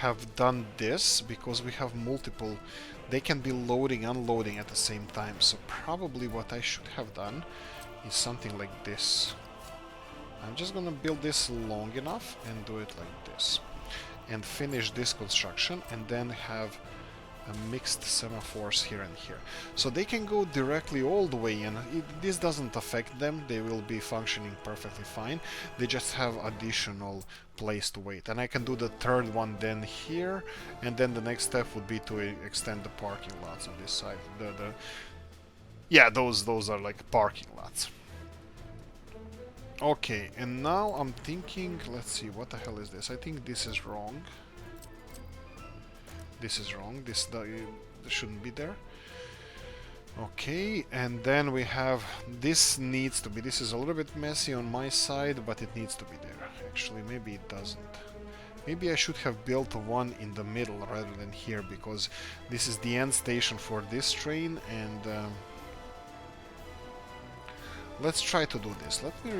have done this, because we have multiple... They can be loading, unloading at the same time, so probably what I should have done is something like this. I'm just gonna build this long enough and do it like this. And finish this construction, and then have a mixed semaphores here and here. So they can go directly all the way in. This doesn't affect them, they will be functioning perfectly fine. They just have additional place to wait. And I can do the third one then here, and then the next step would be to extend the parking lots on this side. Yeah, those are like parking lots. Okay, and now I'm thinking, let's see, what the hell is this? I think this is wrong. This is wrong, this shouldn't be there. Okay, and then we have, this needs to be, this is a little bit messy on my side, but it needs to be there. Actually, maybe it doesn't. Maybe I should have built one in the middle rather than here, because this is the end station for this train, and... let's try to do this. Let me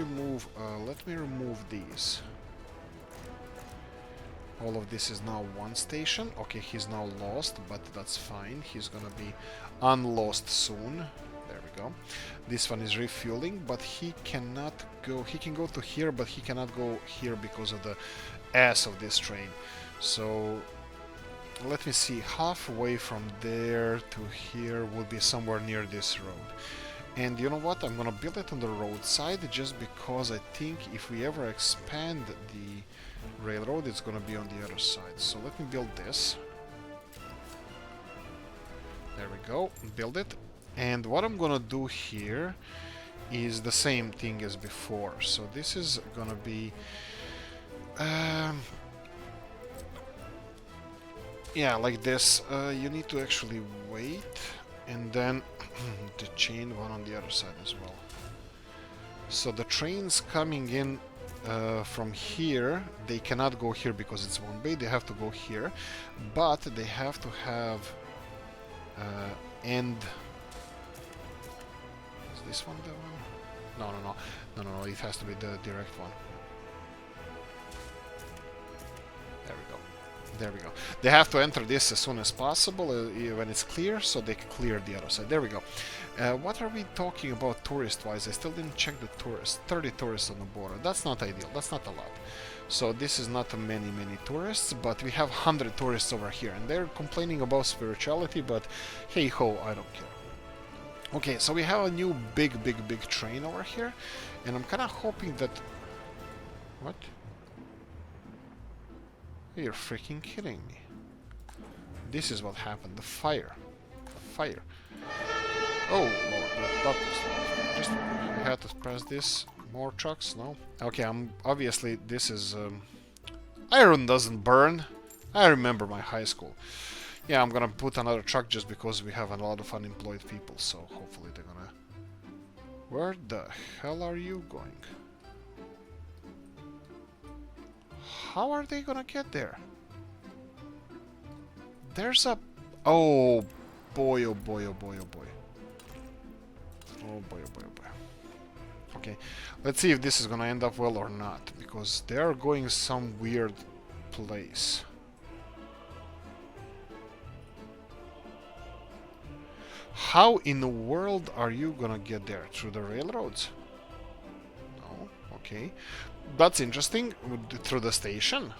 remove these. All of this is now one station. Okay, he's now lost, but that's fine. He's gonna be unlost soon. There we go. This one is refueling, but he cannot go. He can go to here, but he cannot go here because of the ass of this train. So let me see. Halfway from there to here would be somewhere near this road. And you know what? I'm gonna build it on the roadside just because I think if we ever expand the railroad, it's gonna be on the other side. So let me build this. There we go. Build it. And what I'm gonna do here is the same thing as before. So this is gonna be... yeah, like this. You need to actually wait. And then the chain one on the other side as well. So the trains coming in from here, they cannot go here because it's one bay, they have to go here, but they have to have end... Is this one the one? No, it has to be the direct one. There we go. They have to enter this as soon as possible when it's clear, so they can clear the other side. There we go. What are we talking about tourist-wise? I still didn't check the tourists. 30 tourists on the border. That's not ideal. That's not a lot. So this is not many tourists, but we have 100 tourists over here, and they're complaining about spirituality, but hey-ho, I don't care. Okay, so we have a new big train over here, and I'm kind of hoping that... What? You're freaking kidding me. This is what happened. The fire. Fire. Oh, Lord, that was loud. Just I had to press this. More trucks? No? Okay, obviously this is... iron doesn't burn. I remember my high school. Yeah, I'm gonna put another truck just because we have a lot of unemployed people, so hopefully they're gonna... Where the hell are you going? How are they gonna get there? There's a... Oh boy, oh boy, oh boy, oh boy. Oh boy, oh boy, oh boy. Okay, let's see if this is gonna end up well or not, because they are going some weird place. How in the world are you gonna get there? Through the railroads? No, okay. That's interesting. Through the station?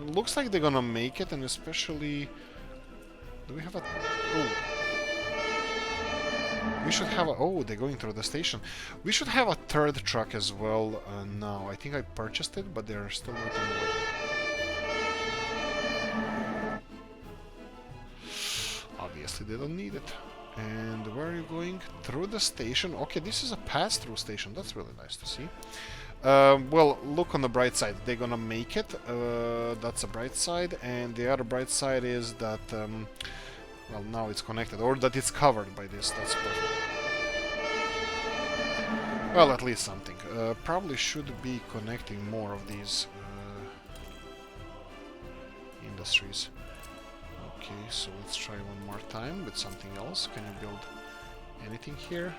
Looks like they're gonna make it, and especially... Do we have a... Oh. We should have a... Oh, they're going through the station. We should have a third truck as well now. I think I purchased it, but they're still not on the way. Obviously, they don't need it. And where are you going? Through the station. Okay, this is a pass-through station. That's really nice to see. Well, look on the bright side. They're gonna make it. That's a bright side. And the other bright side is that... well, now it's connected. Or that it's covered by this. That's perfect. Well, at least something. Probably should be connecting more of these industries. Okay, so let's try one more time with something else. Can you build anything here?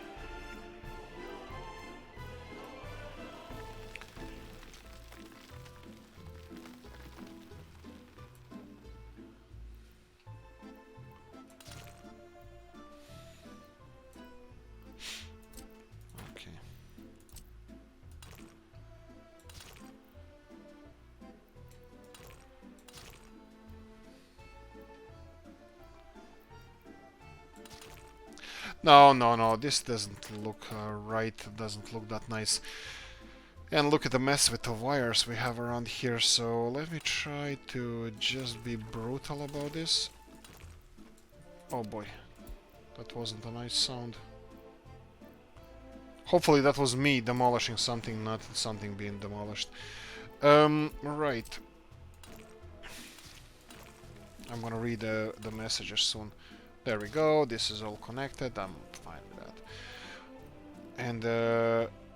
Okay. No, no, no, this doesn't look right, doesn't look that nice. And look at the mess with the wires we have around here, so let me try to just be brutal about this. Oh boy, that wasn't a nice sound. Hopefully that was me demolishing something, not something being demolished. Right. I'm gonna read the messages soon. There we go, this is all connected, I'm fine with that. And,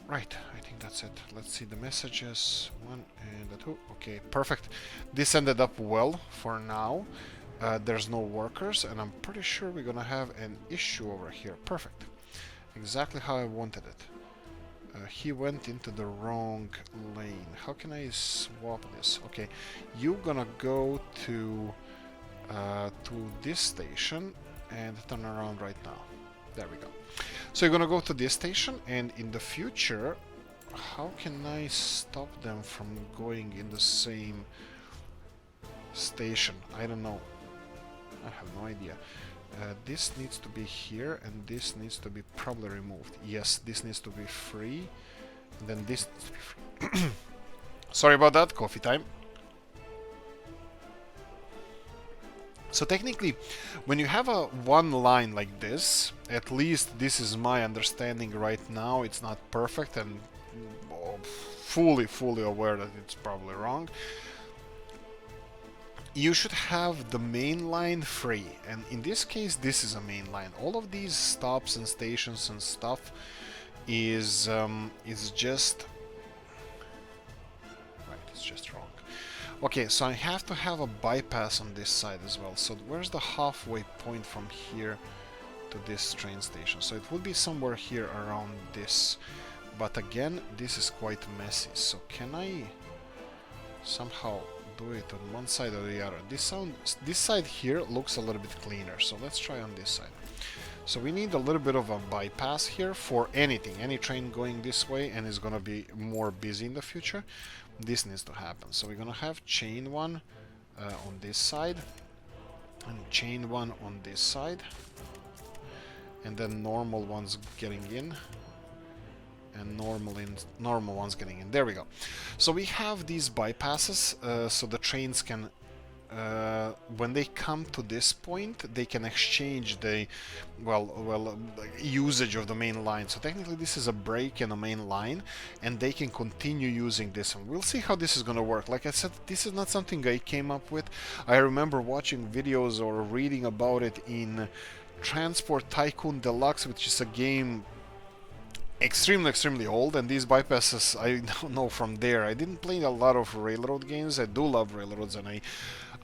right, I think that's it. Let's see the messages. 1 and 2. Okay, perfect. This ended up well for now. There's no workers, and I'm pretty sure we're gonna have an issue over here. Perfect. Exactly how I wanted it. He went into the wrong lane. How can I swap this? Okay, you're gonna go to this station and turn around right now. There we go. So you're gonna go to this station, and in the future, how can I stop them from going in the same station? I don't know. I have no idea. This needs to be here, and this needs to be probably removed. Yes, this needs to be free, and then this needs to be free. Sorry about that, coffee time. So technically, when you have a one line like this, at least this is my understanding right now, it's not perfect, and fully aware that it's probably wrong. You should have the main line free, and in this case this is a main line. All of these stops and stations and stuff is just right, it's just wrong. Okay, so I have to have a bypass on this side as well. So where's the halfway point from here to this train station? So it would be somewhere here around this, but again this is quite messy. So can I somehow do it on one side or the other? This side here looks a little bit cleaner, so let's try on this side. So we need a little bit of a bypass here for anything, any train going this way and is gonna be more busy in the future. This needs to happen. So we're gonna have chain one on this side and chain one on this side, and then normal ones getting in and normal ones getting in. There we go. So we have these bypasses, so the trains can when they come to this point, they can exchange the usage of the main line. So technically this is a break in the main line, and they can continue using this, and we'll see how this is gonna work. Like I said, this is not something I came up with. I remember watching videos or reading about it in Transport Tycoon Deluxe, which is a game extremely old, and these bypasses I don't know from there. I didn't play a lot of railroad games. I do love railroads, and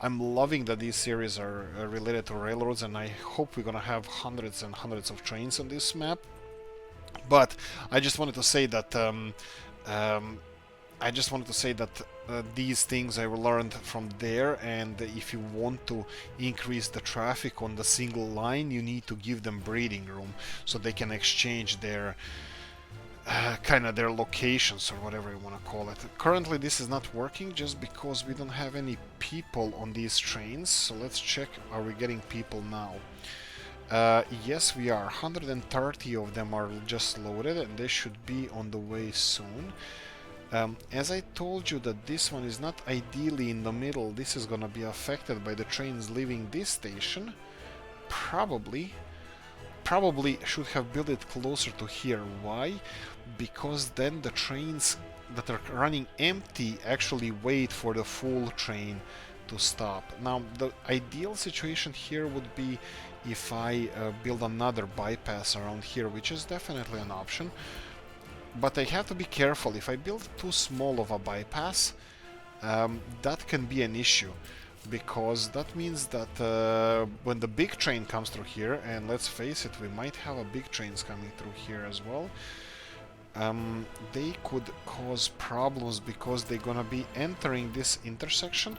I'm loving that these series are related to railroads, and I hope we're gonna have hundreds and hundreds of trains on this map. But I just wanted to say that these things I learned from there, and if you want to increase the traffic on the single line, you need to give them breathing room so they can exchange their kind of their locations or whatever you want to call it. Currently this is not working just because we don't have any people on these trains. So let's check, are we getting people now? Yes, we are. 130 of them are just loaded, and they should be on the way soon. As I told you that this one is not ideally in the middle, this is gonna be affected by the trains leaving this station. Probably should have built it closer to here. Why? Because then the trains that are running empty actually wait for the full train to stop. Now the ideal situation here would be if I build another bypass around here, which is definitely an option. But I have to be careful. If I build too small of a bypass, that can be an issue, because that means that when the big train comes through here, and let's face it, we might have a big trains coming through here as well, they could cause problems because they're gonna be entering this intersection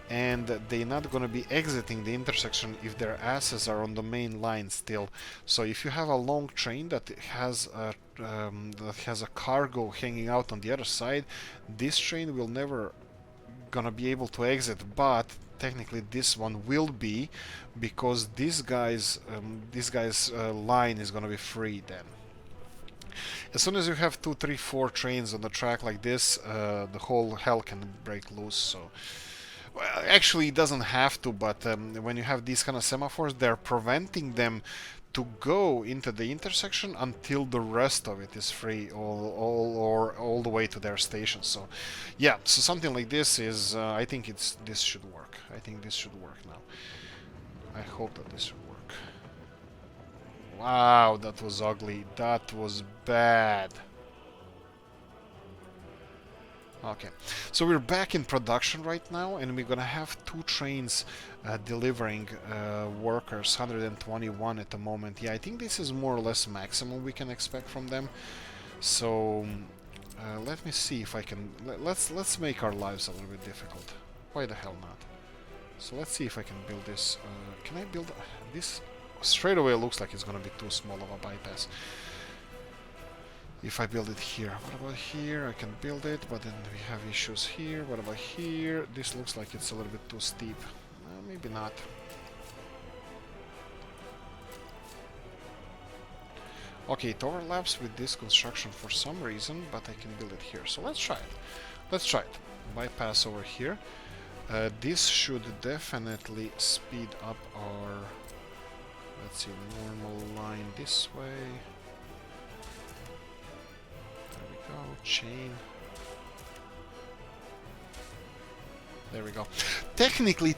and they're not gonna be exiting the intersection if their asses are on the main line still. So if you have a long train that has a cargo hanging out on the other side, this train will never gonna be able to exit, but technically this one will be, because this guy's line is gonna be free then. As soon as you have 2, 3, 4 trains on the track like this, the whole hell can break loose. So, well, actually, it doesn't have to, but when you have these kind of semaphores, they're preventing them to go into the intersection until the rest of it is free, all the way to their station. So, yeah, so something like this is, I think this should work. I think this should work now. I hope that this should work. Wow, that was ugly. That was bad. Okay, so we're back in production right now, and we're gonna have 2 trains delivering workers, 121 at the moment. Yeah, I think this is more or less maximum we can expect from them. So let me see if I can. Let's make our lives a little bit difficult. Why the hell not? So let's see if I can build this. Can I build this? Straight away, it looks like it's gonna be too small of a bypass. If I build it here, what about here? I can build it, but then we have issues here. What about here? This looks like it's a little bit too steep. Maybe not. Okay, it overlaps with this construction for some reason, but I can build it here. So let's try it. Let's try it. Bypass over here. This should definitely speed up our, let's see, normal line this way. There we go, chain. There we go. Technically,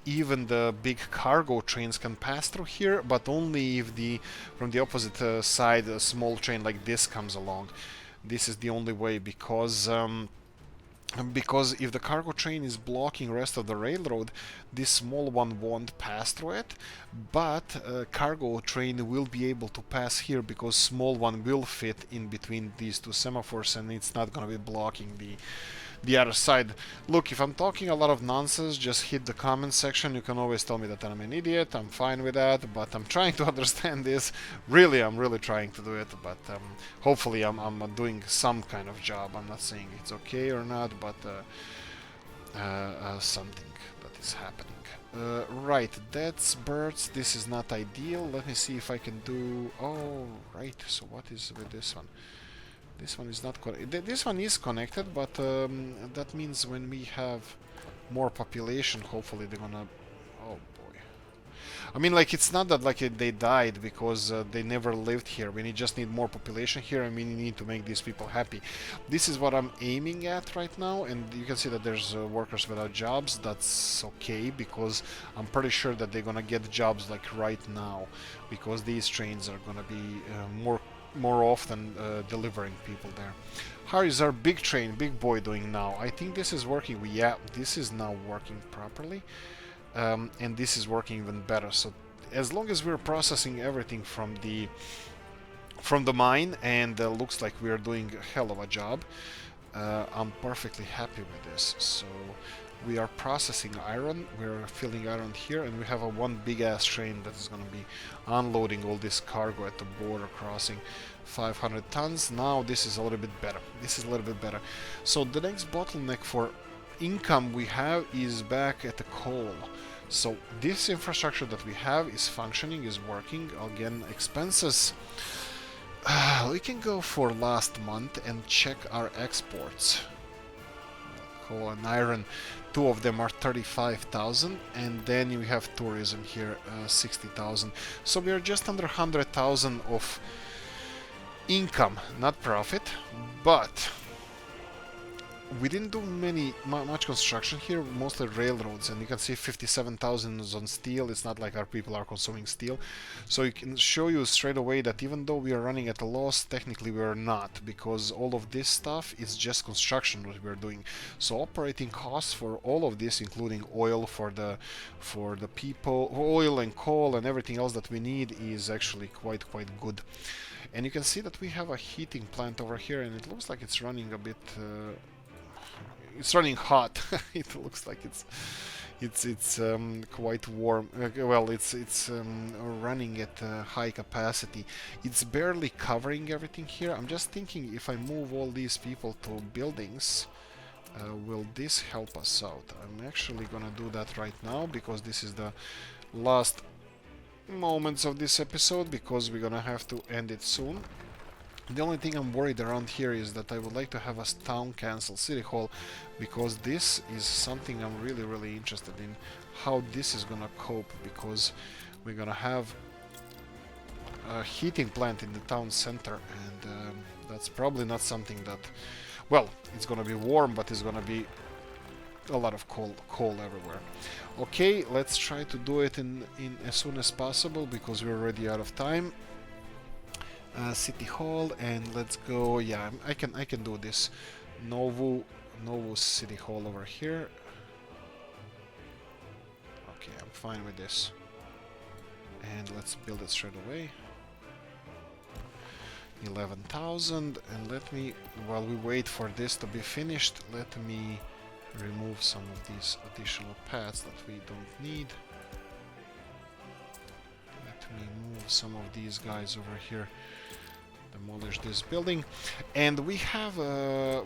even the big cargo trains can pass through here, but only if from the opposite side a small train like this comes along. This is the only way, because if the cargo train is blocking rest of the railroad, this small one won't pass through it, but cargo train will be able to pass here, because small one will fit in between these 2 semaphores, and it's not going to be blocking the other side. Look, if I'm talking a lot of nonsense, just hit the comment section. You can always tell me that I'm an idiot. I'm fine with that, but I'm trying to understand this. Really, I'm really trying to do it, but hopefully I'm doing some kind of job. I'm not saying it's okay or not, but something that is happening. Right, that's birds. This is not ideal. Let me see if I can do... Oh, right. So what is with this one? This one is not this one is connected, but that means when we have more population, hopefully they're gonna... Oh boy. I mean, like, it's not that like they died because they never lived here. We just need more population here, and we need to make these people happy. This is what I'm aiming at right now, and you can see that there's workers without jobs. That's okay, because I'm pretty sure that they're gonna get jobs like right now, because these trains are gonna be more often delivering people there. How is our big train, big boy, doing now? I think this is working. Yeah, this is now working properly, and this is working even better. So as long as we're processing everything from the mine, and looks like we're doing a hell of a job, I'm perfectly happy with this. So we are processing iron, we're filling iron here, and we have a one big ass train that is going to be unloading all this cargo at the border crossing. 500 tons. Now this is a little bit better. This is a little bit better. So the next bottleneck for income we have is back at the coal. So this infrastructure that we have is functioning, is working. Again, expenses. We can go for last month and check our exports. Coal and iron, 2 of them are 35,000, and then you have tourism here, 60,000. So we are just under 100,000 of income, not profit, but we didn't do much construction here, mostly railroads, and you can see 57,000 on steel. It's not like our people are consuming steel, so it can show you straight away that even though we are running at a loss, technically we are not, because all of this stuff is just construction what we're doing. So operating costs for all of this, including oil for the people, oil and coal and everything else that we need, is actually quite good. And you can see that we have a heating plant over here, and it looks like it's running a bit it's running hot. It looks like it's quite warm. Well, it's running at high capacity. It's barely covering everything here. I'm just thinking, if I move all these people to buildings, will this help us out? I'm actually gonna do that right now, because this is the last moments of this episode, because we're gonna have to end it soon. The only thing I'm worried around here is that I would like to have a town council, city hall, because this is something I'm really interested in, how this is gonna cope, because we're gonna have a heating plant in the town center, and that's probably not something that, well, it's gonna be warm, but it's gonna be a lot of coal everywhere. Okay, let's try to do it in as soon as possible, because we're already out of time. City hall, and let's go. Yeah, I can do this. Novo City Hall over here. Okay, I'm fine with this. And let's build it straight away. 11,000, and let me, while we wait for this to be finished, let me remove some of these additional paths that we don't need. Let me move some of these guys over here. Demolish this building, and we have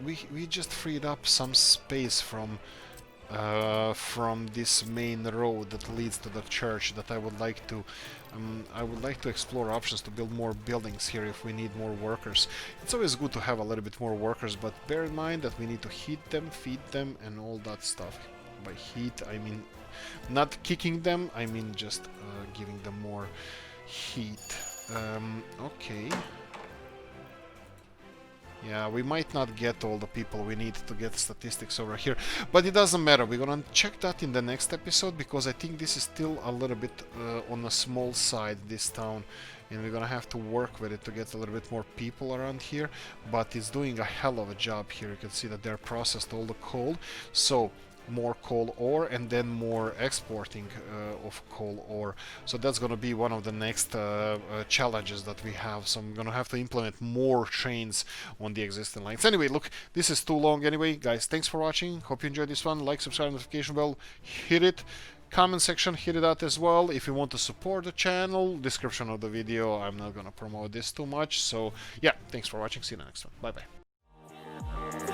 we just freed up some space from this main road that leads to the church, that I would like to explore options to build more buildings here if we need more workers. It's always good to have a little bit more workers, but bear in mind that we need to heat them, feed them, and all that stuff. By heat, I mean not kicking them, I mean just giving them more heat. Okay. Yeah, we might not get all the people we need to get statistics over here, but it doesn't matter. We're gonna check that in the next episode, because I think this is still a little bit on a small side, this town, and we're gonna have to work with it to get a little bit more people around here, but it's doing a hell of a job here. You can see that they're processed all the coal, so more coal ore, and then more exporting of coal ore. So that's going to be one of the next challenges that we have. So I'm going to have to implement more trains on the existing lines. Anyway, look, this is too long anyway. Guys, thanks for watching. Hope you enjoyed this one. Like, subscribe, notification bell, hit it. Comment section, hit it out as well. If you want to support the channel, description of the video. I'm not going to promote this too much. So yeah, thanks for watching. See you in the next one. Bye bye.